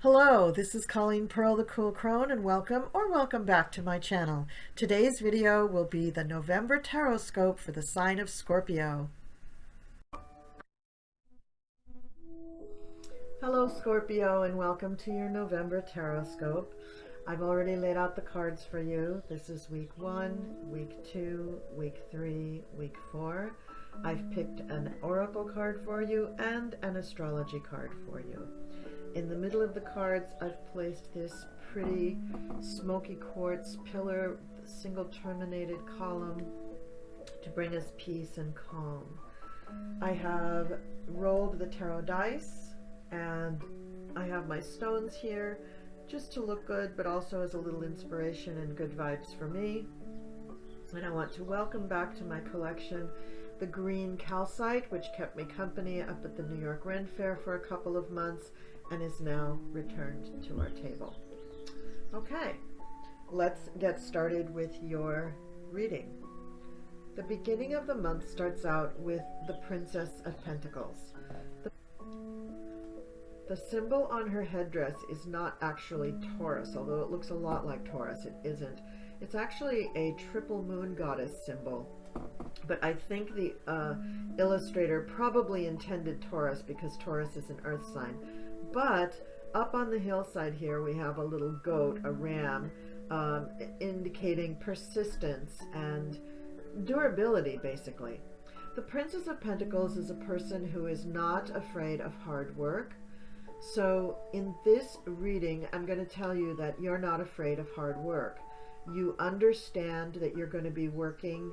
Hello, this is Colleen Pearl the Cool Crone, and welcome back to my channel. Today's video will be the November Tarot for the sign of Scorpio. Hello Scorpio, and welcome to your November Tarot. I've already laid out the cards for you. This is week 1, week 2, week 3, week 4. I've picked an oracle card for you and an astrology card for you. In the middle of the cards, I've placed this pretty smoky quartz pillar, single terminated column to bring us peace and calm. I have rolled the tarot dice, and I have my stones here just to look good, but also as a little inspiration and good vibes for me. And I want to welcome back to my collection the green calcite, which kept me company up at the New York Ren Fair for a couple of months and is now returned to our table. Okay, let's get started with your reading. The beginning of the month starts out with the Princess of Pentacles. The symbol on her headdress is not actually Taurus, although it looks a lot like Taurus. It isn't. It's actually a triple moon goddess symbol, but I think the illustrator probably intended Taurus because Taurus is an earth sign. But up on the hillside here we have a little goat, a ram, indicating persistence and durability, basically. The Princess of Pentacles is a person who is not afraid of hard work. So in this reading, I'm going to tell you that you're not afraid of hard work. You understand that you're going to be working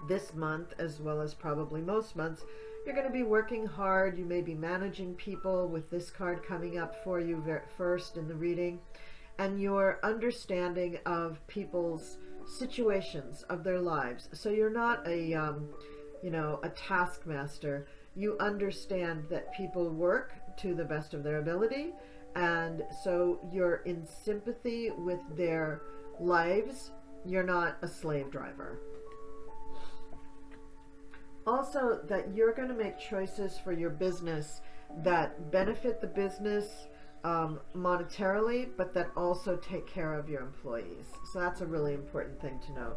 this month, as well as probably most months. You're going to be working hard. You may be managing people with this card coming up for you first in the reading. And your understanding of people's situations of their lives. So you're not a, a taskmaster. You understand that people work to the best of their ability. And so you're in sympathy with their lives. You're not a slave driver. Also, that you're going to make choices for your business that benefit the business monetarily, but that also take care of your employees. So that's a really important thing to note.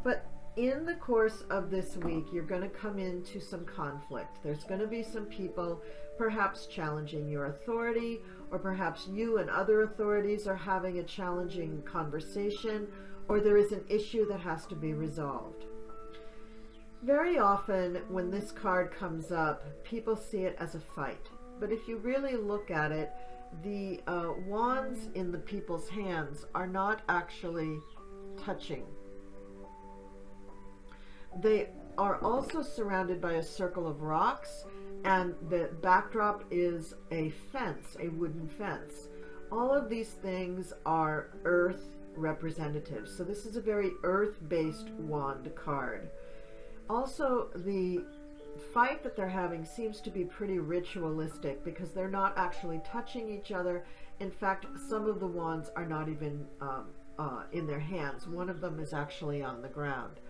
But in the course of this week, you're going to come into some conflict. There's going to be some people perhaps challenging your authority, or perhaps you and other authorities are having a challenging conversation, or there is an issue that has to be resolved. Very often when this card comes up, people see it as a fight. But if you really look at it, the wands in the people's hands are not actually touching. They are also surrounded by a circle of rocks, and the backdrop is a fence, a wooden fence. All of these things are earth representatives. So this is a very earth-based wand card. Also, the fight that they're having seems to be pretty ritualistic because they're not actually touching each other. In fact, some of the wands are not even in their hands. One of them is actually on the ground.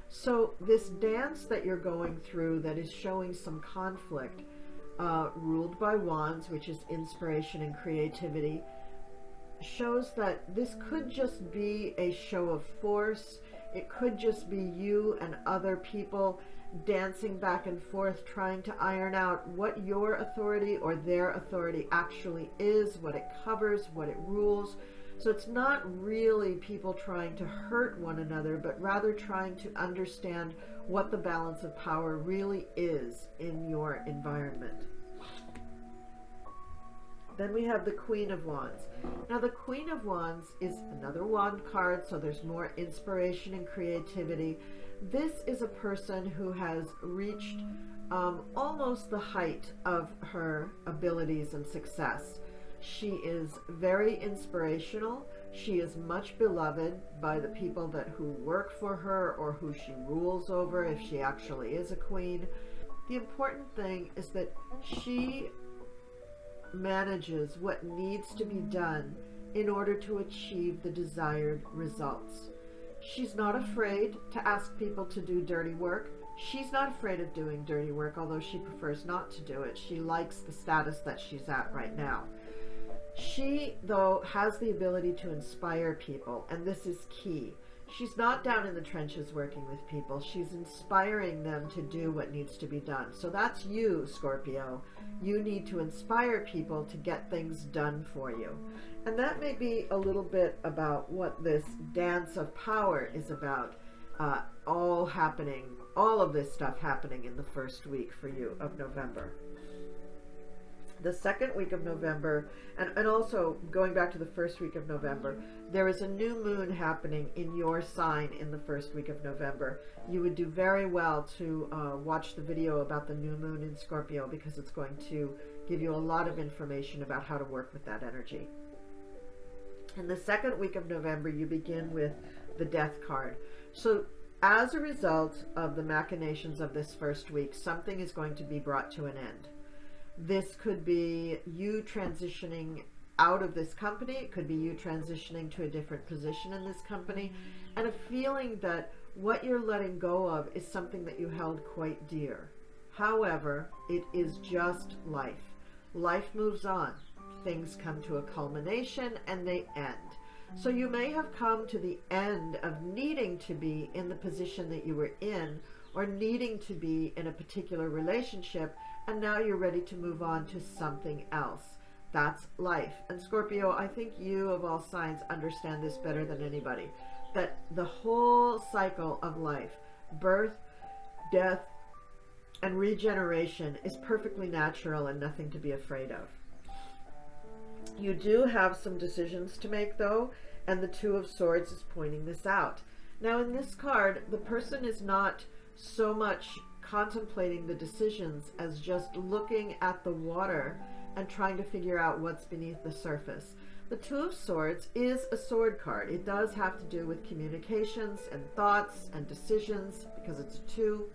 So this dance that you're going through that is showing some conflict, ruled by wands, which is inspiration and creativity, shows that this could just be a show of force. It could just be you and other people dancing back and forth, trying to iron out what your authority or their authority actually is, what it covers, what it rules. So it's not really people trying to hurt one another, but rather trying to understand what the balance of power really is in your environment. Then we have the Queen of Wands. Now the Queen of Wands is another wand card, so there's more inspiration and creativity. This is a person who has reached almost the height of her abilities and success. She is very inspirational. She is much beloved by the people who work for her or who she rules over, if she actually is a queen. The important thing is that she manages what needs to be done in order to achieve the desired results. She's not afraid to ask people to do dirty work. She's not afraid of doing dirty work, although she prefers not to do it. She likes the status that she's at right now. She, though, has the ability to inspire people, and this is key. She's not down in the trenches working with people. She's inspiring them to do what needs to be done. So that's you, Scorpio. You need to inspire people to get things done for you. And that may be a little bit about what this dance of power is about. All of this stuff happening in the first week for you of November. The second week of November, and also going back to the first week of November, there is a new moon happening in your sign in the first week of November. You would do very well to watch the video about the new moon in Scorpio, because it's going to give you a lot of information about how to work with that energy. In the second week of November, you begin with the Death card. So as a result of the machinations of this first week, something is going to be brought to an end. This could be you transitioning out of this company. It could be you transitioning to a different position in this company, and a feeling that what you're letting go of is something that you held quite dear. However, it is just life. Life moves on. Things come to a culmination and they end. So you may have come to the end of needing to be in the position that you were in, or needing to be in a particular relationship, and now you're ready to move on to something else. That's life. And Scorpio, I think you of all signs understand this better than anybody, that the whole cycle of life, birth, death, and regeneration, is perfectly natural and nothing to be afraid of. You do have some decisions to make, though, and the Two of Swords is pointing this out. Now, in this card, the person is not so much contemplating the decisions as just looking at the water and trying to figure out what's beneath the surface. The Two of Swords is a sword card. It does have to do with communications and thoughts and decisions, because it's a two.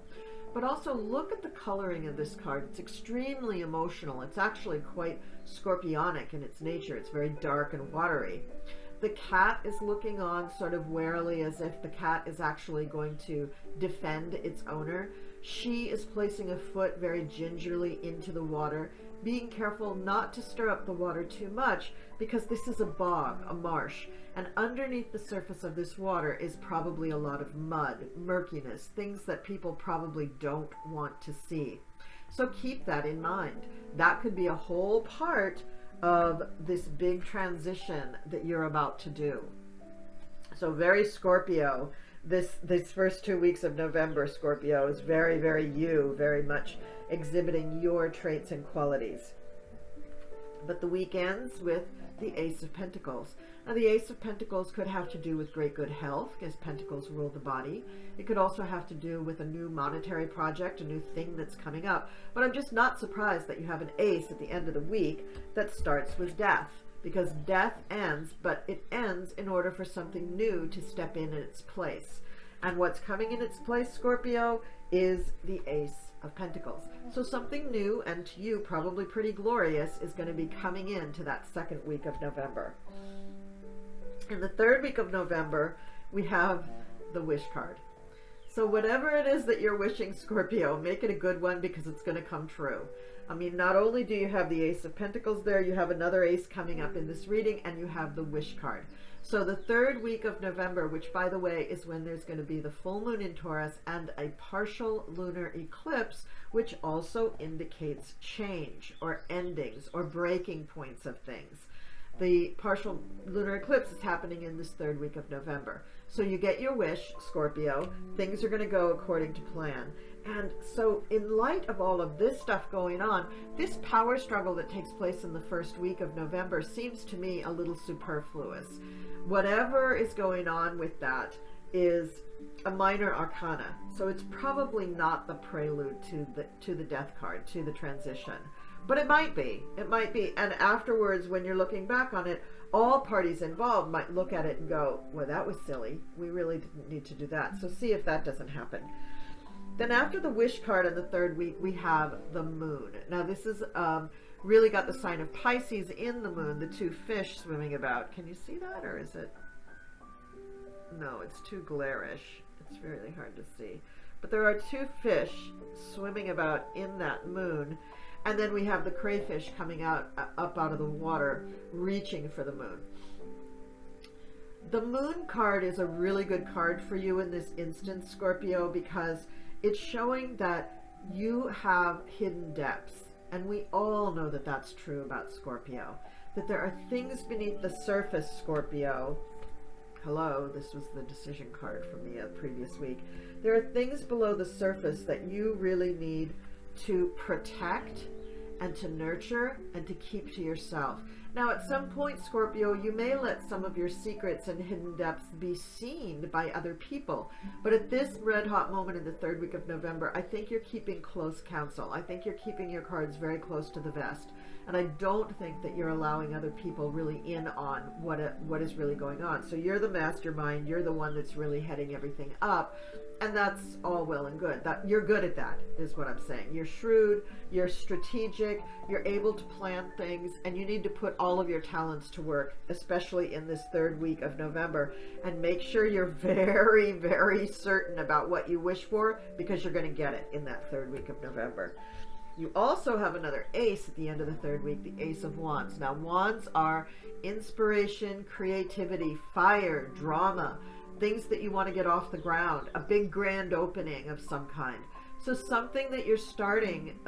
But also look at the coloring of this card. It's extremely emotional. It's actually quite scorpionic in its nature. It's very dark and watery. The cat is looking on sort of warily, as if the cat is actually going to defend its owner. She is placing a foot very gingerly into the water, being careful not to stir up the water too much, because this is a bog, a marsh, and underneath the surface of this water is probably a lot of mud, murkiness, things that people probably don't want to see. So keep that in mind. That could be a whole part of this big transition that you're about to do. So very Scorpio, this first 2 weeks of November, Scorpio, is very, very you, very much exhibiting your traits and qualities. But the week ends with the Ace of Pentacles. Now, the Ace of Pentacles could have to do with great good health, because Pentacles rule the body. It could also have to do with a new monetary project, a new thing that's coming up. But I'm just not surprised that you have an ace at the end of the week that starts with death, because death ends, but it ends in order for something new to step in its place. And what's coming in its place, Scorpio, is the Ace of Pentacles. So something new, and to you probably pretty glorious, is going to be coming into that second week of November. In the third week of November, we have the Wish card. So whatever it is that you're wishing, Scorpio, make it a good one, because it's going to come true. I mean, not only do you have the Ace of Pentacles there, you have another ace coming up in this reading, and you have the Wish card. So the third week of November, which, by the way, is when there's going to be the full moon in Taurus and a partial lunar eclipse, which also indicates change or endings or breaking points of things. The partial lunar eclipse is happening in this third week of November. So you get your wish, Scorpio. Things are going to go according to plan. And so in light of all of this stuff going on, this power struggle that takes place in the first week of November seems to me a little superfluous. Whatever is going on with that is a minor arcana. So it's probably not the prelude to the death card, to the transition. But it might be. It might be. And afterwards, when you're looking back on it, all parties involved might look at it and go, well, that was silly. We really didn't need to do that. So see if that doesn't happen. Then after the Wish card in the third week, we have the Moon. Now this is really got the sign of Pisces in the moon, the two fish swimming about. Can you see that, or is it? No, it's too glarish. It's really hard to see. but there are two fish swimming about in that moon, and then we have the crayfish coming out up out of the water, reaching for the moon. The moon card is a really good card for you in this instance, Scorpio, because it's showing that you have hidden depths. And we all know that that's true about Scorpio, that there are things beneath the surface, Scorpio. Hello, this was the decision card from the previous week. There are things below the surface that you really need to protect and to nurture and to keep to yourself. Now, at some point, Scorpio, you may let some of your secrets and hidden depths be seen by other people. But at this red hot moment in the third week of November, I think you're keeping close counsel. I think you're keeping your cards very close to the vest. And I don't think that you're allowing other people really in on what is really going on. So you're the mastermind. You're the one that's really heading everything up. And that's all well and good. That you're good at that, is what I'm saying. You're shrewd, you're strategic, you're able to plan things, and you need to put all of your talents to work, especially in this third week of November. And make sure you're very, very certain about what you wish for, because you're going to get it in that third week of November. You also have another ace at the end of the third week, the Ace of Wands. Now, wands are inspiration, creativity, fire, drama, things that you want to get off the ground, a big grand opening of some kind. So something that you're starting,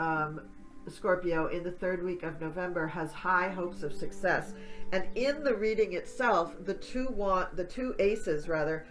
Scorpio, in the third week of November has high hopes of success. And in the reading itself, the two aces rather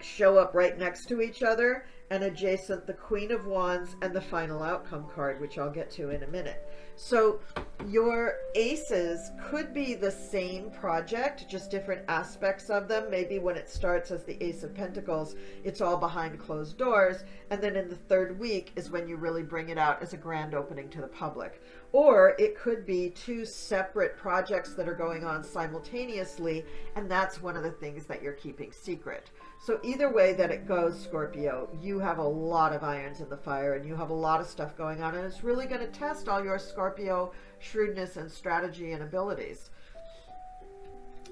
show up right next to each other, and adjacent the Queen of Wands and the Final Outcome card, which I'll get to in a minute. So your aces could be the same project, just different aspects of them. Maybe when it starts as the Ace of Pentacles, it's all behind closed doors, and then in the third week is when you really bring it out as a grand opening to the public. Or it could be two separate projects that are going on simultaneously, and that's one of the things that you're keeping secret. So either way that it goes, Scorpio, you have a lot of irons in the fire, and you have a lot of stuff going on, and it's really going to test all your Scorpio shrewdness and strategy and abilities.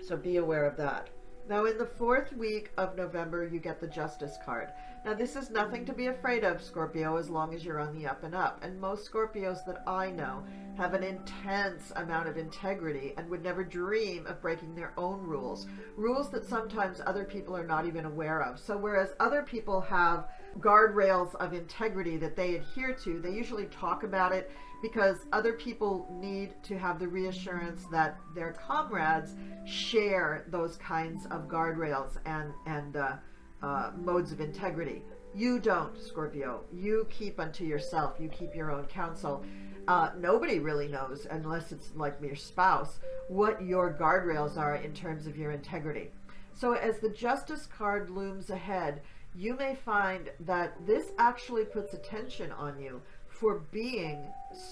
So be aware of that. Now, in the fourth week of November, you get the Justice card. Now, this is nothing to be afraid of, Scorpio, as long as you're on the up and up. And most Scorpios that I know have an intense amount of integrity and would never dream of breaking their own rules. Rules that sometimes other people are not even aware of. So whereas other people have guardrails of integrity that they adhere to, they usually talk about it because other people need to have the reassurance that their comrades share those kinds of guardrails and modes of integrity. You don't, Scorpio. You keep unto yourself. You keep your own counsel. Nobody really knows, unless it's like your spouse, what your guardrails are in terms of your integrity. So as the Justice card looms ahead, you may find that this actually puts attention on you for being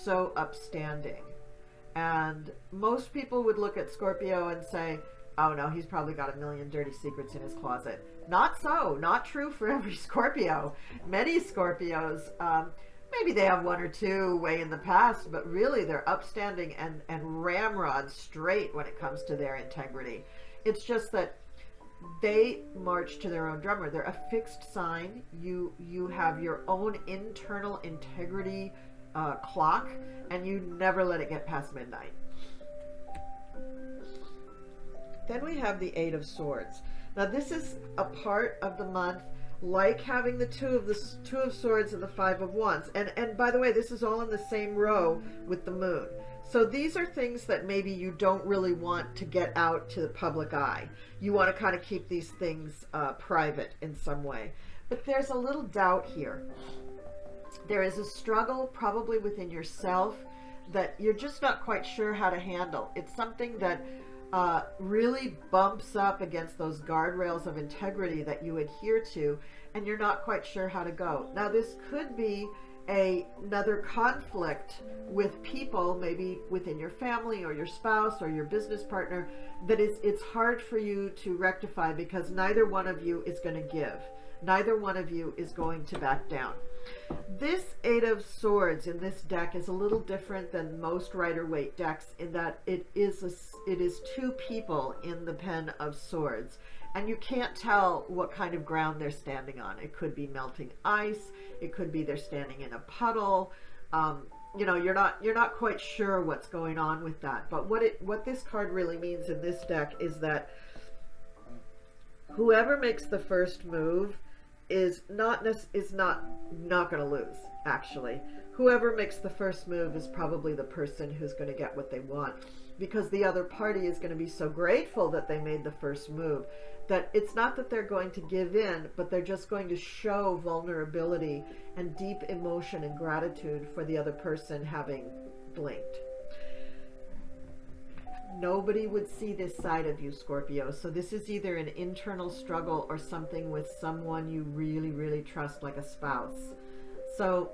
so upstanding. And most people would look at Scorpio and say, oh no, he's probably got a million dirty secrets in his closet. Not so, not true for every Scorpio. Many Scorpios, maybe they have one or two way in the past, but really they're upstanding and ramrod straight when it comes to their integrity. It's just that they march to their own drummer. They're a fixed sign. You have your own internal integrity clock, and you never let it get past midnight. Then we have the Eight of Swords. Now this is a part of the month like having the Two of Swords and the Five of Wands. And by the way, this is all in the same row with the moon. So these are things that maybe you don't really want to get out to the public eye. You want to kind of keep these things private in some way. But there's a little doubt here. There is a struggle probably within yourself that you're just not quite sure how to handle. It's something that really bumps up against those guardrails of integrity that you adhere to, and you're not quite sure how to go. Now, this could be another conflict with people, maybe within your family or your spouse or your business partner, that it's hard for you to rectify because neither one of you is going to give. Neither one of you is going to back down. This Eight of Swords in this deck is a little different than most Rider-Waite decks in that it is two people in the Pen of Swords. and you can't tell what kind of ground they're standing on. It could be melting ice. It could be they're standing in a puddle. You know, you're not quite sure what's going on with that. But what this card really means in this deck is that whoever makes the first move is not going to lose, actually. Whoever makes the first move is probably the person who's going to get what they want, because the other party is going to be so grateful that they made the first move that it's not that they're going to give in, but they're just going to show vulnerability and deep emotion and gratitude for the other person having blinked. Nobody would see this side of you, Scorpio. So this is either an internal struggle or something with someone you really, really trust, like a spouse. So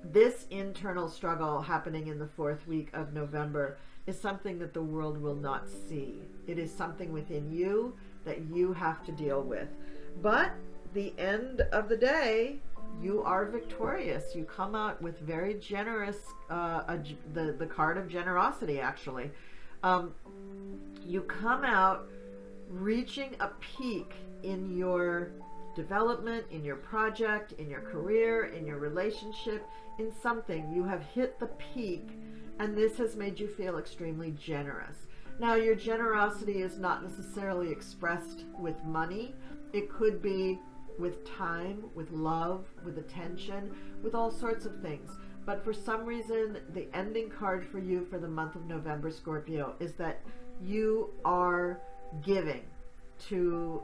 this internal struggle happening in the 4th week of November is something that the world will not see. It is something within you that you have to deal with. But the end of the day, you are victorious. You come out with very generous, the card of generosity, actually. You come out reaching a peak in your development, in your project, in your career, in your relationship, in something. You have hit the peak, and this has made you feel extremely generous. Now, your generosity is not necessarily expressed with money. It could be with time, with love, with attention, with all sorts of things. But for some reason, the ending card for you for the month of November, Scorpio, is that you are giving to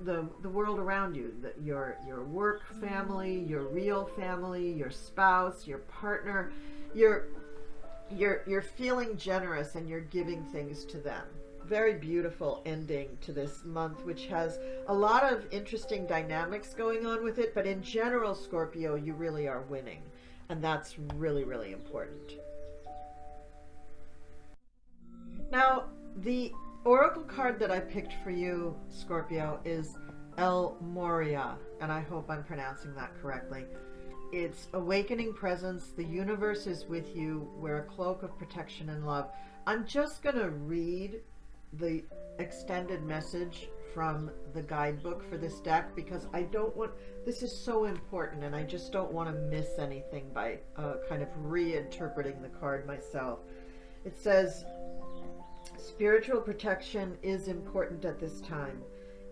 the world around you, your work family, your real family, your spouse, your partner. You're feeling generous and you're giving things to them. Very beautiful ending to this month, which has a lot of interesting dynamics going on with it. But in general, Scorpio, you really are winning. And that's really, really important. Now, the oracle card that I picked for you, Scorpio, is El Moria. And I hope I'm pronouncing that correctly. It's awakening presence. The universe is with you. Wear a cloak of protection and love. I'm just going to read the extended message from the guidebook for this deck, because I don't want, this is so important, and I just don't want to miss anything by kind of reinterpreting the card myself. It says, spiritual protection is important at this time.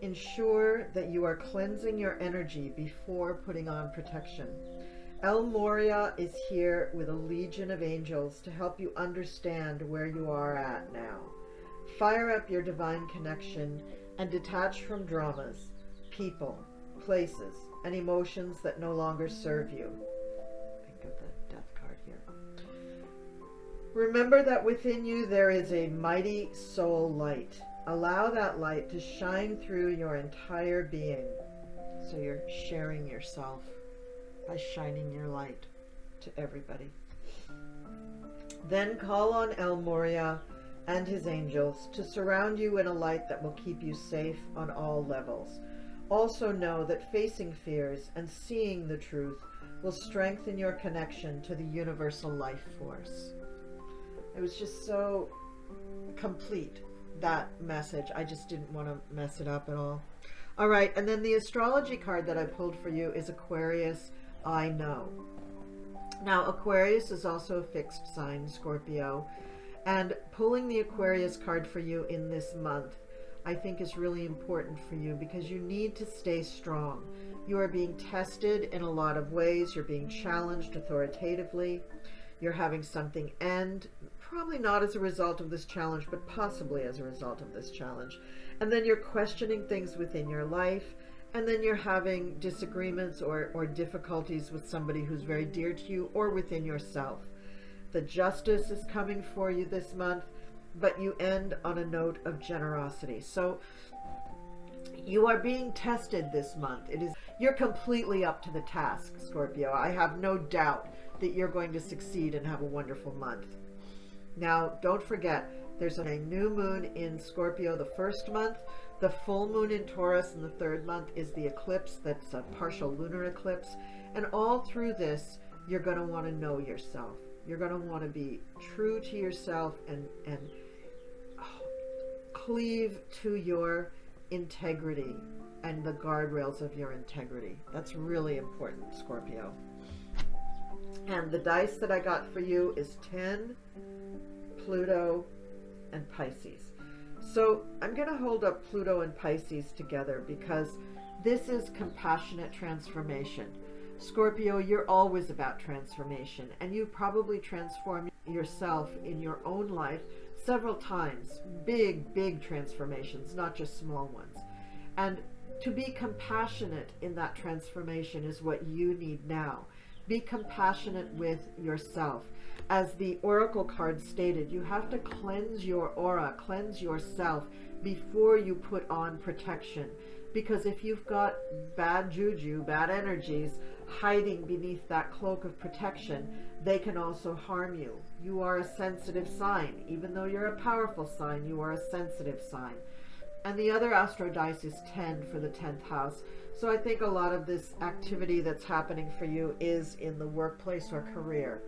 Ensure that you are cleansing your energy before putting on protection. El Moria is here with a legion of angels to help you understand where you are at now. Fire up your divine connection and detach from dramas, people, places, and emotions that no longer serve you. Think of the death card here. Remember that within you there is a mighty soul light. Allow that light to shine through your entire being. So you're sharing yourself by shining your light to everybody. Then call on El Moria and his angels to surround you in a light that will keep you safe on all levels. Also know that facing fears and seeing the truth will strengthen your connection to the universal life force. It was just so complete, that message. I just didn't want to mess it up at all. All right, and then the astrology card that I pulled for you is Aquarius, I Know. Now, Aquarius is also a fixed sign, Scorpio, and pulling the Aquarius card for you in this month, I think, is really important for you, because you need to stay strong. You are being tested in a lot of ways. You're being challenged authoritatively. You're having something end, probably not as a result of this challenge, but possibly as a result of this challenge. And then you're questioning things within your life, and then you're having disagreements or difficulties with somebody who's very dear to you or within yourself. The justice is coming for you this month, but you end on a note of generosity. So you are being tested this month. You're completely up to the task, Scorpio. I have no doubt that you're going to succeed and have a wonderful month. Now, don't forget, there's a new moon in Scorpio the first month. The full moon in Taurus in the third month is the eclipse. That's a partial lunar eclipse. And all through this, you're going to want to know yourself. You're going to want to be true to yourself and cleave to your integrity and the guardrails of your integrity. That's really important, Scorpio. And the dice that I got for you is 10, Pluto, and Pisces. So I'm going to hold up Pluto and Pisces together because this is compassionate transformation. Scorpio, you're always about transformation, and you probably transformed yourself in your own life several times. Big transformations, not just small ones. And to be compassionate in that transformation is what you need now. Be compassionate with yourself. As the oracle card stated, you have to cleanse your aura, cleanse yourself before you put on protection. Because if you've got bad juju, bad energies hiding beneath that cloak of protection, they can also harm you. You are a sensitive sign. Even though you're a powerful sign, you are a sensitive sign. And the other astro dice is 10 for the 10th house. So I think a lot of this activity that's happening for you is in the workplace or career.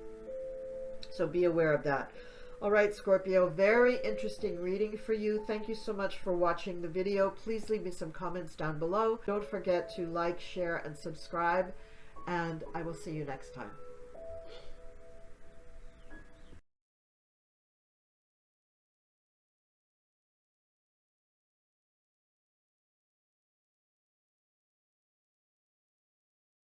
So be aware of that. All right, Scorpio, very interesting reading for you. Thank you so much for watching the video. Please leave me some comments down below. Don't forget to like, share, and subscribe, and I will see you next time.